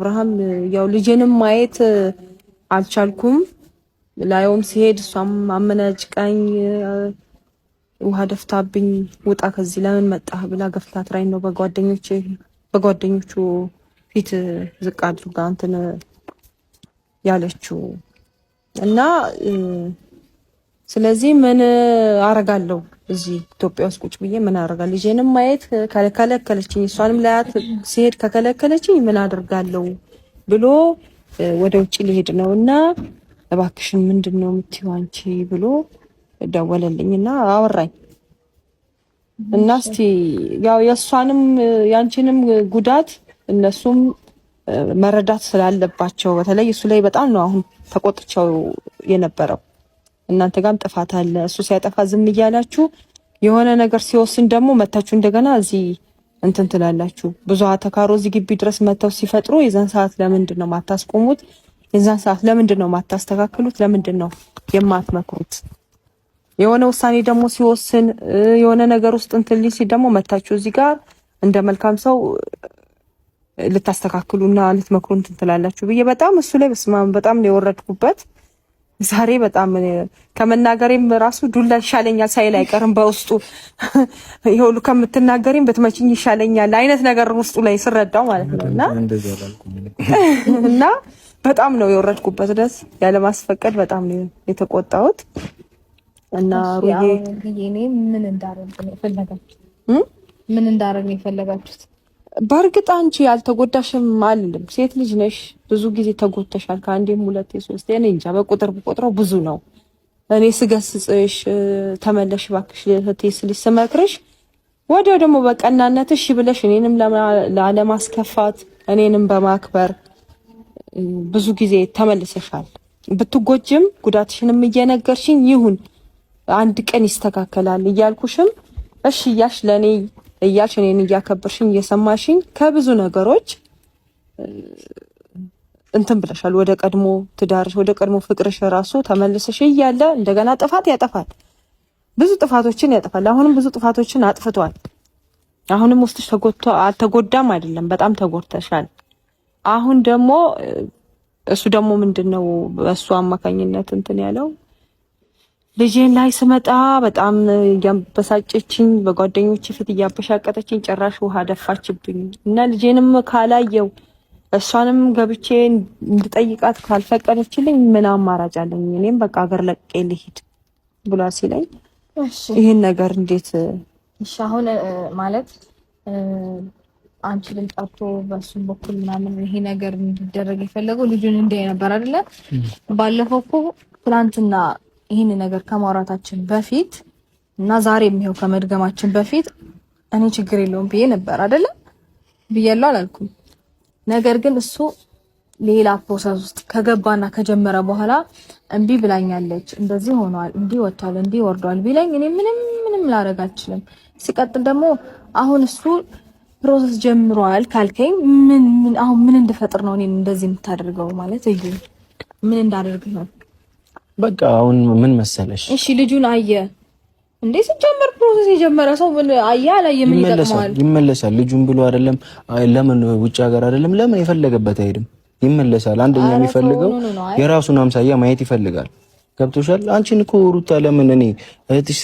አብርሃም ያው ልጄንም ማየት አልቻልኩም። ላይውም ሲሄድ እሷም አመናጭቃኝ ውሃ ደፍታብኝ ውጣ ከዚህ ለምን መጣህ ብላ ገፍታትራኝ ነው በጓደኞቹ ፊት ዝቅ አድርጋ እንትን ያለችው እና ስለዚህ ምን አረጋለሁ እዚህ ኢትዮጵያ ውስጥ ቁጭ ብዬ ምን አረጋለሁ? ልጄንም ማየት ከለከለችኝ፣ እሷንም ላያት ሲሄድ ከከለከለችኝ ምን አደርጋለሁ ብሎ ወደ ውጭ ሊሄድ ነውና እባክሽን ምንድነው የምትይው አንቺ ብሎ ደወለልኝና አወራኝ። እና እስቲ ያው የሷንም ያንቺንም ጉዳት እነሱም መረዳት ስላለባቸው በተለይ እሱ ላይ በጣም ነው አሁን ተቆጥቻው የነበረው። እናንተ ጋርም ጥፋት አለ። እሱ ሲያጠፋ ዝም እያላችሁ የሆነ ነገር ሲወስን ደግሞ መታችሁ እንደገና እዚህ እንትን ትላላችሁ። ብዙ አተካሮ እዚህ ግቢ ድረስ መተው ሲፈጥሩ የዛን ሰዓት ለምንድን ነው ማታስቆሙት? የዛን ሰዓት ለምንድን ነው ማታስተካክሉት? ለምንድን ነው የማትመክሩት? የሆነ ውሳኔ ደግሞ ሲወስን የሆነ ነገር ውስጥ እንትን ሲል ደግሞ መታችሁ እዚህ ጋር እንደ መልካም ሰው ልታስተካክሉና ልትመክሩ እንትን ትላላችሁ ብዬ በጣም እሱ ላይ በጣም ነው የወረድኩበት። ዛሬ በጣም ከመናገሬም ራሱ ዱላ ይሻለኛል ሳይል አይቀርም በውስጡ ይሁሉ ከምትናገሪም ብትመችኝ ይሻለኛል አይነት ነገር ውስጡ ላይ ስረዳው ማለት ነውና እና በጣም ነው የወረድኩበት። ደስ ያለ ማስፈቀድ በጣም ነው የተቆጣሁት። እና ሩዬ ምን እንዳረግ ነው የፈለጋችሁት? በእርግጥ አንቺ ያልተጎዳሽም አልልም። ሴት ልጅ ነሽ፣ ብዙ ጊዜ ተጎድተሻል። ከአንዴም ሁለቴ ሶስቴ እኔ እንጃ በቁጥር በቁጥረው ብዙ ነው። እኔ ስገስጽሽ ተመለሽ እባክሽ እህቴ ስልሽ ስመክርሽ ወዲያው ደግሞ በቀናነትሽ ብለሽ እኔንም ላለማስከፋት እኔንም በማክበር ብዙ ጊዜ ተመልሰሻል። ብትጎጅም ጉዳትሽንም እየነገርሽኝ ይሁን አንድ ቀን ይስተካከላል እያልኩሽም እሺ እያልሽ ለኔ እያልሽ እኔን እያከበርሽኝ እየሰማሽኝ ከብዙ ነገሮች እንትን ብለሻል። ወደ ቀድሞ ትዳርሽ ወደ ቀድሞ ፍቅርሽ ራሱ ተመልሰሽ እያለ እንደገና ጥፋት ያጠፋል። ብዙ ጥፋቶችን ያጠፋል። አሁንም ብዙ ጥፋቶችን አጥፍቷል። አሁንም ውስጥሽ አልተጎዳም አይደለም፣ በጣም ተጎድተሻል። አሁን ደግሞ እሱ ደግሞ ምንድነው በእሱ አማካኝነት እንትን ያለው ልጄን ላይ ስመጣ በጣም ያበሳጨችኝ፣ በጓደኞቼ ፊት እያበሻቀጠችኝ ጭራሽ ውሃ ደፋችብኝ እና ልጄንም ካላየው እሷንም ገብቼ እንድጠይቃት ካልፈቀደችልኝ ምን አማራጭ አለኝ? እኔም በቃ ሀገር ለቅቄ ልሂድ ብሏ ሲለኝ ይሄን ነገር እንዴት እሺ አሁን ማለት አንቺ ልንጣቶ በሱም በኩል ምናምን ይሄ ነገር እንዲደረግ የፈለገው ልጁን እንዲያይ ነበር አይደለ? ባለፈው እኮ ትናንትና ይሄን ነገር ከማውራታችን በፊት እና ዛሬም ይሄው ከመድገማችን በፊት እኔ ችግር የለውም ብዬ ነበር አይደለ? ብያለሁ አላልኩም? ነገር ግን እሱ ሌላ ፕሮሰስ ውስጥ ከገባና ከጀመረ በኋላ እምቢ ብላኛለች፣ እንደዚህ ሆኗል፣ እንዲህ ወጥቷል፣ እንዲህ ወርዷል ቢለኝ እኔ ምንም ላደርግ አልችልም። ሲቀጥል ደግሞ አሁን እሱ ፕሮሰስ ጀምሯል ካልከኝ ምን እንድፈጥር ነው እኔን እንደዚህ የምታደርገው? ማለት እዩ ምን እንዳደርግ ነው? በቃ አሁን ምን መሰለሽ፣ እሺ ልጁን አየ እንዴ? ሲጀመር ፕሮሰስ የጀመረ ሰው ምን አያ ላይ ምን ይጠቅማል? ይመለሳል። ልጁን ብሎ አይደለም ለምን ውጭ ሀገር አይደለም ለምን የፈለገበት አይሄድም? ይመለሳል። አንደኛ የሚፈልገው የራሱን አምሳያ ማየት ይፈልጋል። ገብቶሻል? አንቺን እኮ ሩታ ለምን እኔ እህትሽ